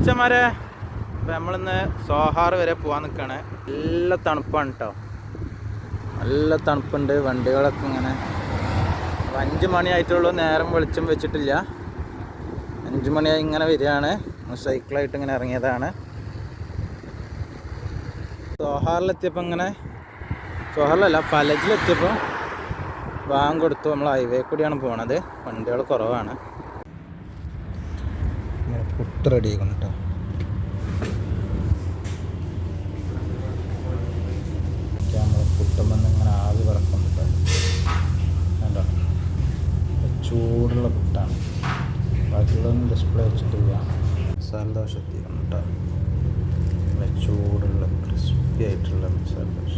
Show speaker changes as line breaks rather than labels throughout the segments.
മച്ചന്മാരെ, അപ്പം നമ്മളിന്ന് സോഹാർ വരെ പോകാൻ നിൽക്കുകയാണ്. നല്ല തണുപ്പാണ് കേട്ടോ, നല്ല തണുപ്പുണ്ട്. വണ്ടികളൊക്കെ ഇങ്ങനെ 5 മണിയായിട്ടുള്ളൂ, നേരം വെളിച്ചം വെച്ചിട്ടില്ല. 5 മണിയായി ഇങ്ങനെ വരികയാണ്. സൈക്കിളായിട്ട് ഇങ്ങനെ ഇറങ്ങിയതാണ്. സോഹാറിലെത്തിയപ്പോൾ ഇങ്ങനെ, സോഹാറിലല്ല ഫലജിലെത്തിയപ്പോൾ ബാങ്ക് കൊടുത്തു. നമ്മൾ ഹൈവേ കൂടിയാണ് പോണത്, വണ്ടികൾ കുറവാണ്. ഇങ്ങനെ പുട്ട് റെഡി ആക്കണം കേട്ടോ. നമ്മൾ പുട്ടുമ്പോൾ ഇങ്ങനെ ആവി പറക്കും കേട്ടോ. കണ്ടോ, ചൂടുള്ള പുട്ടാണ്. ബാക്കിയുള്ളതൊന്നും ഡിസ്പ്ലേ വെച്ചിട്ടില്ല. മസാല ദോശ എത്തിക്കണം കേട്ടോ. നല്ല ചൂടുള്ള ക്രിസ്പി ആയിട്ടുള്ള മസാല ദോശ.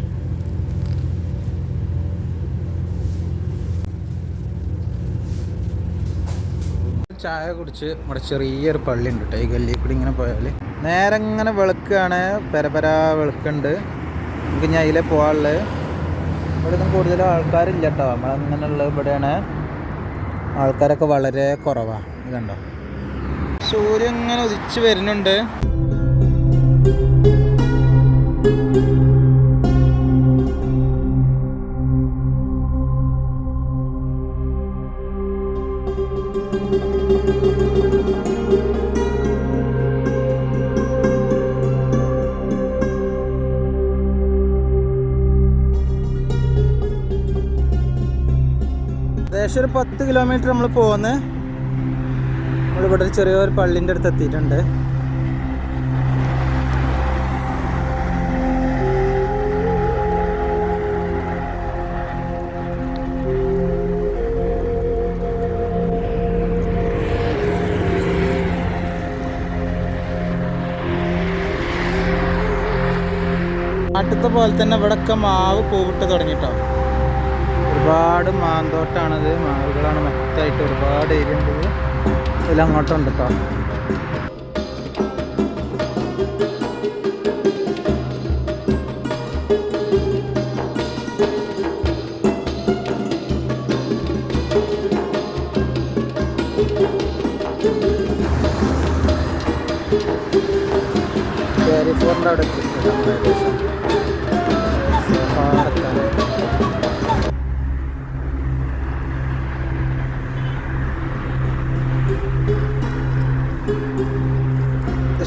ചായ കുടിച്ച് ഇവിടെ ചെറിയൊരു പള്ളി ഉണ്ട് കേട്ടോ. ഈ ഗല്ലിയിൽ കൂടി ഇങ്ങനെ പോയാൽ നേരെ ഇങ്ങനെ വെളുക്കാണ്, പരപരാ വെളുക്കുണ്ട്. നമുക്ക് ഞാൻ അതിലെ പോകാനുള്ളത്. ഇവിടെ ഒന്നും കൂടുതലും ആൾക്കാരില്ല കേട്ടോ. നമ്മളങ്ങനെയുള്ളത് ഇവിടെയാണ്. ആൾക്കാരൊക്കെ വളരെ കുറവാണ്. ഇത് കണ്ടോ, സൂര്യൻ ഇങ്ങനെ ഉദിച്ച് വരുന്നുണ്ട്. ഏകദേശം ഒരു 10 കിലോമീറ്റർ നമ്മൾ പോകുന്നു. നമ്മളിവിടെ ഒരു ചെറിയൊരു പള്ളിൻ്റെ അടുത്ത് എത്തിയിട്ടുണ്ട്. നാട്ടിലത്തെ പോലെ തന്നെ ഇവിടെയൊക്കെ മാവ് പൂവിട്ട് തുടങ്ങിട്ടോ. ഒരുപാട് മാന്തോട്ടാണത്, മാവുകളാണ് മൊത്തമായിട്ട്. ഒരുപാട് ഏരിയ ഉണ്ട്. ഇതിൽ അങ്ങോട്ടുണ്ട് കേട്ടോ. കാരിഫോറിൻ്റെ അവിടെ എത്തിയിട്ടുണ്ട് ഏകദേശം.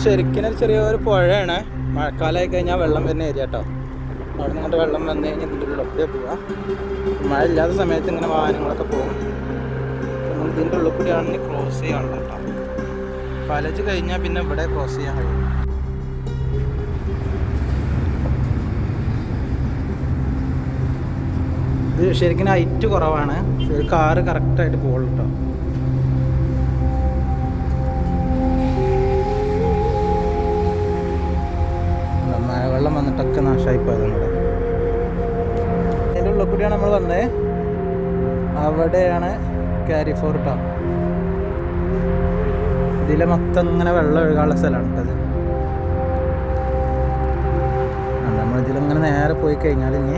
ശരിക്കും ചെറിയൊരു പുഴയാണ്. മഴക്കാലമായി കഴിഞ്ഞാൽ വെള്ളം വരുന്ന ഏരിയ കേട്ടോ. അവിടെ നിന്നിട്ട് വെള്ളം വന്നു കഴിഞ്ഞാൽ ഇതിൻ്റെ ഉള്ളിലൊക്കെ പോവാം. മഴ ഇല്ലാത്ത സമയത്ത് ഇങ്ങനെ വാഹനങ്ങളൊക്കെ പോകും. ഇതിൻ്റെ ഉള്ളിൽ കൂടിയാണെങ്കിൽ ക്രോസ് ചെയ്യാനുള്ള കേട്ടോ. ഫലജ് കഴിഞ്ഞാൽ പിന്നെ ഇവിടെ ക്രോസ് ചെയ്യാൻ കഴിയും. ഇത് ശരിക്കും ഹൈറ്റ് കുറവാണ്. ഒരു കാറ് കറക്റ്റായിട്ട് പോകുള്ളൂ കേട്ടോ. വെള്ളം വന്നിട്ടൊക്കെ നാശമായി പോയതാണ് ഇവിടെ. അതിൻ്റെ ഉള്ളിൽ കൂടിയാണ് നമ്മൾ വന്നത്. അവിടെയാണ് കാരിഫോർ കേട്ടോ. ഇതിലെ മൊത്തം ഇങ്ങനെ വെള്ളം ഒഴുകാനുള്ള സ്ഥലമാണ് കേട്ടത്. നമ്മളിതിലിങ്ങനെ നേരെ പോയി കഴിഞ്ഞാൽ ഇനി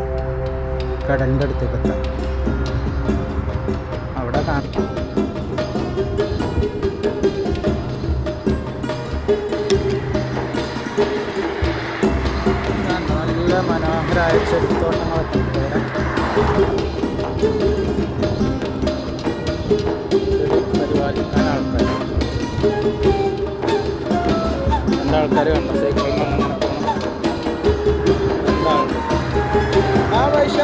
കടലിൻ്റെ അടുത്തേക്ക് എത്താം. അവിടെ കാണാം നല്ല മനോഹരമായ ചെടിത്തോട്ടങ്ങളൊക്കെ ഉണ്ട്. പരിപാലിക്കാൻ ആൾക്കാർ, 2 ആൾക്കാർ കണ്ടോ സൈക്കിളിൽ അങ്ങനെ പോകണം. 2 ആളുണ്ട്. ആ പൈസ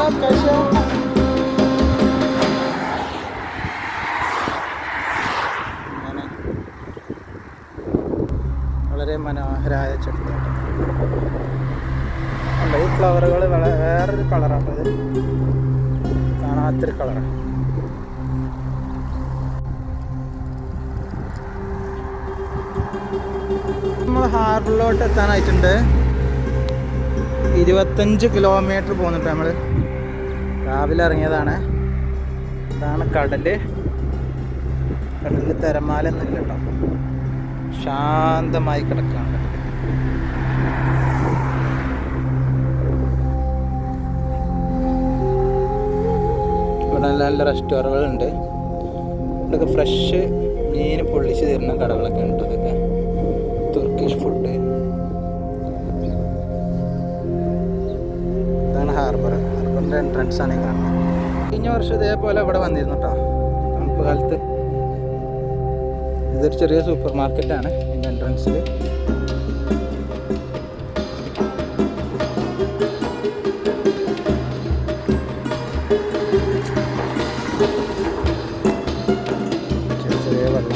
അങ്ങനെ വളരെ മനോഹരമായ ചെടിത്തോട്ടം. ഈ ഫ്ലവറുകൾ വേറൊരു കളറാണത്, കാണാത്തൊരു കളറാണ്. നമ്മൾ ഹാർബറിലോട്ട് എത്താനായിട്ടുണ്ട്. 25 കിലോമീറ്റർ പോകുന്നുണ്ട്. നമ്മൾ രാവിലെ ഇറങ്ങിയതാണ്. ഇതാണ് കടല്. കടലിൽ തിരമാലൊന്നുമില്ല കേട്ടോ, ശാന്തമായി കിടക്കുകയാണ്. ഇവിടെ നല്ല റെസ്റ്റോറൻറ്റുകളുണ്ട്. ഇവിടെയൊക്കെ ഫ്രഷ് മീൻ പൊള്ളിച്ച് തരുന്ന കടകളൊക്കെ ഉണ്ട്. ഇതൊക്കെ തുർക്കി ചൈനീസ് ഫുഡ്. ഇതാണ് ഹാർബറിൻ്റെ എൻട്രൻസ് ആണ് ഈ കാണുന്നത്. കഴിഞ്ഞ വർഷം ഇതേപോലെ ഇവിടെ വന്നിരുന്നു കേട്ടോ, തണുപ്പ് കാലത്ത്. ഇതൊരു ചെറിയ സൂപ്പർ മാർക്കറ്റാണ് ഇതിൻ്റെ എൻട്രൻസിൽ. ചെറിയ വെള്ളങ്ങളൊക്കെ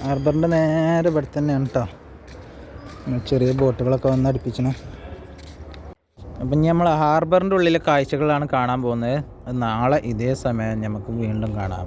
ഹാർബറിൻ്റെ നേരെ ഇവിടെ തന്നെയാണ് കേട്ടോ ചെറിയ ബോട്ടുകളൊക്കെ വന്ന് അടുപ്പിച്ചണം. അപ്പം ഇനി നമ്മൾ ഹാർബറിൻ്റെ ഉള്ളിലെ കാഴ്ചകളാണ് കാണാൻ പോകുന്നത്. നാളെ ഇതേ സമയം നമുക്ക് വീണ്ടും കാണാം.